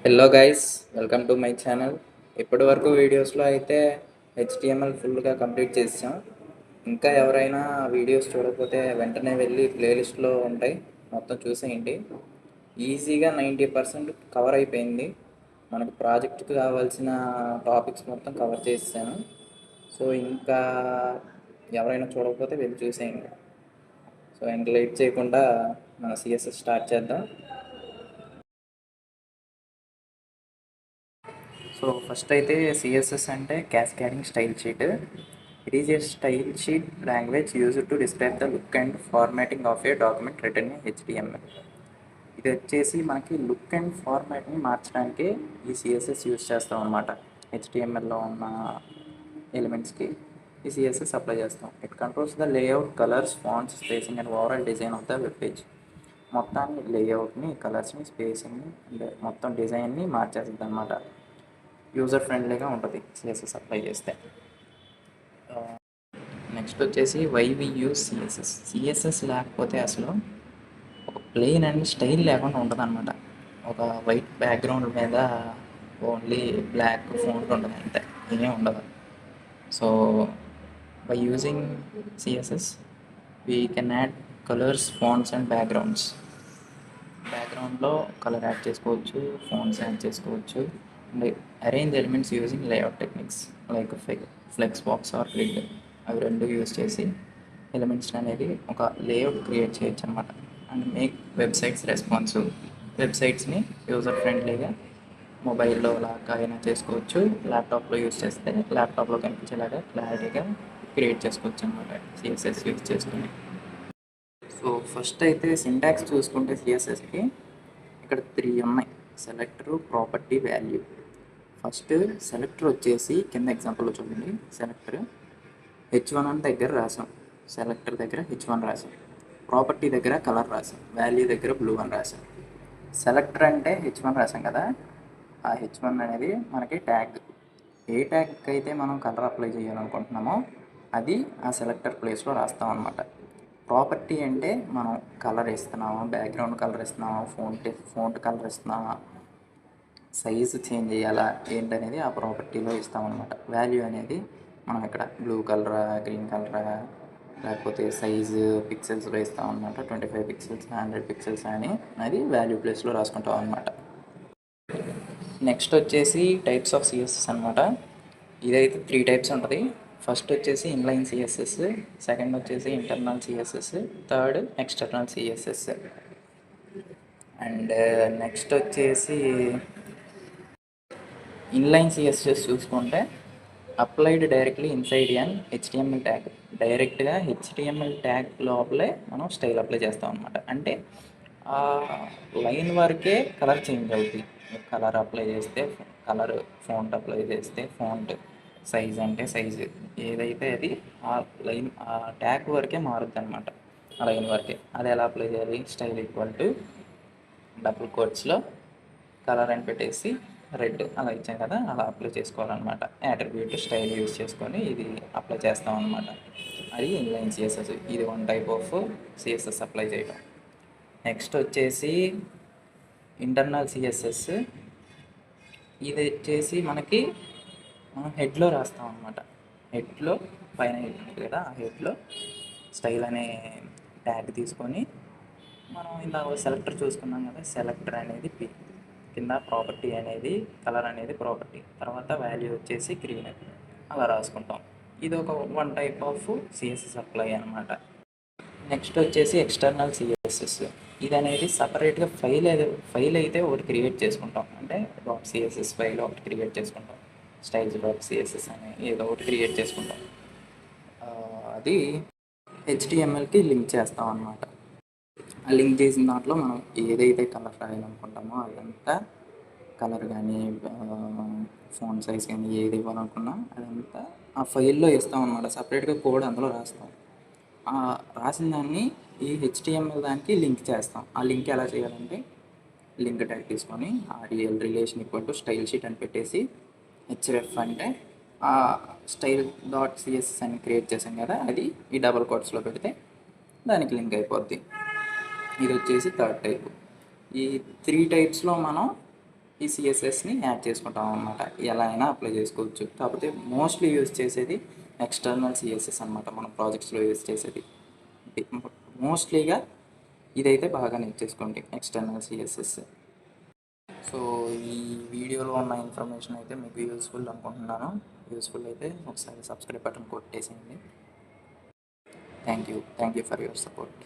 Hello guys, welcome to my channel. ఇప్పటి వరకు వీడియోస్లో అయితే హెచ్టిఎంఎల్ ఫుల్గా కంప్లీట్ చేసాం. ఇంకా ఎవరైనా వీడియోస్ చూడకపోతే వెంటనే వెళ్ళి ప్లేలిస్ట్లో ఉంటాయి, మొత్తం చూసేయండి. ఈజీగా 90% కవర్ అయిపోయింది. మనకు ప్రాజెక్ట్కి కావాల్సిన టాపిక్స్ మొత్తం కవర్ చేసాను. సో ఇంకా ఎవరైనా చూడకపోతే వెళ్ళి చూసేయండి. సో ఇంక లేట్ చేయకుండా మన సిఎస్ఎస్ స్టార్ట్ చేద్దాం. సో ఫస్ట్ అయితే సిఎస్ఎస్ అంటే cascading style sheet. It is a style sheet language used to describe the look and formatting of A document return in HTML. ఇది వచ్చేసి మనకి లుక్ అండ్ ఫార్మాట్ని మార్చడానికి ఈ సిఎస్ఎస్ యూజ్ చేస్తాం అన్నమాట. హెచ్టిఎంఎల్లో ఉన్న ఎలిమెంట్స్కి ఈ సిఎస్ఎస్ అప్లై చేస్తాం. It controls the layout, colours, fonts, spacing and overall design of the web page. మొత్తాన్ని లేఅవుట్ని, కలర్స్ని, స్పేసింగ్ని అండ్ మొత్తం డిజైన్ని మార్చేస్తుంది అనమాట. యూజర్ ఫ్రెండ్లీగా ఉంటుంది సిఎస్ఎస్ అప్లై చేస్తే. నెక్స్ట్ వచ్చేసి why we use CSS. CSS లేకపోతే అసలు ఒక ప్లెయిన్ అండ్ స్టైల్ లేకుండా ఉంటుంది అనమాట. ఒక వైట్ బ్యాక్గ్రౌండ్ మీద ఓన్లీ బ్లాక్ ఫోన్ ఉంటుంది, అంతే, ఏమీ ఉండదు. So by using CSS we can add colours, fonts and backgrounds. బ్యాక్గ్రౌండ్లో కలర్ యాడ్ చేసుకోవచ్చు, ఫాంట్స్ యాడ్ చేసుకోవచ్చు and arrange elements using layout techniques like flex box or grid. అవి రెండు యూజ్ చేసి ఎలిమెంట్స్ అనేది ఒక లేఅవుట్ క్రియేట్ చేయొచ్చు అనమాట. And make websites responsive. వెబ్సైట్స్ని యూజర్ ఫ్రెండ్లీగా మొబైల్లో లాగా అయినా చేసుకోవచ్చు, ల్యాప్టాప్లో యూజ్ చేస్తే ల్యాప్టాప్లో కనిపించేలాగా క్లారిటీగా క్రియేట్ చేసుకోవచ్చు అనమాట సిఎస్ఎస్ యూజ్ చేసుకుని. సో ఫస్ట్ అయితే సింటాక్స్ చూసుకుంటే సిఎస్ఎస్కి ఇక్కడ 3 ఉన్నాయి: selector, property, value. First selector వచ్చేసి కింద ఎగ్జాంపుల్లో చూడండి. సెలెక్టర్ H1 అని దగ్గర రాసాం, సెలెక్టర్ దగ్గర H1 రాసాం, ప్రాపర్టీ దగ్గర కలర్ రాసాం, వాల్యూ దగ్గర బ్లూ అని రాసాం. సెలెక్టర్ అంటే H1 రాసాం కదా, ఆ H1 అనేది మనకి ట్యాగ్. ఏ ట్యాగ్కి అయితే మనం కలర్ అప్లై చేయాలనుకుంటున్నామో అది ఆ సెలెక్టర్ ప్లేస్లో రాస్తాం అనమాట. ప్రాపర్టీ అంటే మనం కలర్ ఇస్తున్నామా, బ్యాక్గ్రౌండ్ కలర్ ఇస్తున్నామా, ఫోంట్ కలర్ ఇస్తున్నామా, సైజు చేంజ్ చేయాలా ఏంటనేది ఆ ప్రాపర్టీలో ఇస్తామన్నమాట. వాల్యూ అనేది మనం ఇక్కడ బ్లూ కలరా, గ్రీన్ కలరా, లేకపోతే సైజు పిక్సెల్స్లో ఇస్తాం అనమాట. 25 పిక్సెల్స్, 100 పిక్సెల్స్ అని అది వాల్యూ ప్లేస్లో రాసుకుంటాం అనమాట. నెక్స్ట్ వచ్చేసి టైప్స్ ఆఫ్ సిఎస్ఎస్ అనమాట. ఇదైతే 3 టైప్స్ ఉంటుంది. ఫస్ట్ వచ్చేసి ఇన్లైన్ సిఎస్ఎస్, సెకండ్ వచ్చేసి internal CSS, third external CSS. And next వచ్చేసి ఇన్లైన్ సిఎస్ఎస్ చూసుకుంటే అప్లైడ్ డైరెక్ట్లీ ఇన్సైడ్ ఎన్ హెచ్టిఎంఎల్ ట్యాగ్. డైరెక్ట్గా హెచ్టిఎంఎల్ ట్యాగ్ లోపలే మనం స్టైల్ అప్లై చేస్తాం అనమాట. అంటే ఆ లైన్ వరకే కలర్ చేంజ్ అవుతుంది. కలర్ అప్లై చేస్తే కలర్, ఫాంట్ అప్లై చేస్తే ఫాంట్, సైజ్ అంటే సైజు, ఏదైతే అది ఆ లైన్, ఆ ట్యాగ్ వరకే మారుద్ది అనమాట. ఆ లైన్ వరకే. అది ఎలా అప్లై చేయాలి? స్టైల్ ఈక్వల్ టు డబుల్ కోట్స్లో కలర్ అని పెట్టేసి రెడ్ అలా ఇచ్చాం కదా, అలా అప్లై చేసుకోవాలన్నమాట. యాట్రిబ్యూట్ స్టైల్ యూజ్ చేసుకొని ఇది అప్లై చేస్తాం అనమాట. అది ఇన్లైన్ సిఎస్ఎస్. ఇది one type of CSS apply చేయడం. నెక్స్ట్ వచ్చేసి ఇంటర్నల్ సిఎస్ఎస్. ఇది వచ్చేసి మనకి మనం హెడ్లో రాస్తాం అనమాట. హెడ్లో పైన హెడ్ ఉంటుంది కదా, ఆ హెడ్లో స్టైల్ అనే ట్యాగ్ తీసుకొని మనం ఇలా సెలెక్టర్ చూసుకున్నాం కదా, సెలెక్టర్ అనేది పి, కింద ప్రాపర్టీ అనేది కలర్ అనేది ప్రాపర్టీ, తర్వాత వాల్యూ వచ్చేసి గ్రీన్, అలా రాసుకుంటాం. ఇది ఒక one type of CSS apply అనమాట. నెక్స్ట్ వచ్చేసి ఎక్స్టర్నల్ సిఎస్ఎస్. ఇది అనేది సపరేట్గా ఫైల్ అయితే ఒకటి క్రియేట్ చేసుకుంటాం. అంటే .css ఫైల్ ఒకటి క్రియేట్ చేసుకుంటాం, స్టైల్స్ .css అని ఏదో ఒకటి క్రియేట్ చేసుకుంటాం. అది హెచ్టిఎంఎల్కి లింక్ చేస్తాం అన్నమాట. ఆ లింక్ చేసిన దాంట్లో మనం ఏదైతే కలర్ రాయాలనుకుంటామో అదంతా కలర్ కానీ ఫోన్ సైజ్ కానీ ఏది ఇవ్వాలనుకున్నా అదంతా ఆ ఫైల్లో ఇస్తాం అన్నమాట. సపరేట్గా కోడ్ అందులో రాస్తాం. రాసిన దాన్ని ఈ హెచ్టిఎంఎల్ దానికి లింక్ చేస్తాం. ఆ లింక్ ఎలా చేయాలంటే లింక్ ట్యాగ్ తీసుకొని RDL relation equal to style sheet అని పెట్టేసి హెచ్ఎఫ్ అంటే ఆ స్టైల్ .css అని క్రియేట్ చేసాం కదా, అది ఈ డబల్ కోట్స్లో పెడితే దానికి లింక్ అయిపోద్ది. ఇది వచ్చేసి థర్డ్ టైప్. ఈ 3 టైప్స్లో మనం ఈ సిఎస్ఎస్ని యాడ్ చేసుకుంటాం అనమాట. ఎలా అయినా అప్లై చేసుకోవచ్చు. కాకపోతే మోస్ట్లీ యూజ్ చేసేది ఎక్స్టర్నల్ సిఎస్ఎస్ అనమాట. మనం ప్రాజెక్ట్స్లో యూజ్ చేసేది మోస్ట్లీగా ఇదైతే బాగా నేర్చేసుకోండి, ఎక్స్టర్నల్ సిఎస్ఎస్. సో ఈ వీడియోలో ఉన్న ఇన్ఫర్మేషన్ అయితే మీకు యూస్ఫుల్ అనుకుంటున్నాను. యూస్ఫుల్ అయితే ఒకసారి సబ్స్క్రైబ్ బటన్ కొట్టేసేయండి. Thank you for your support.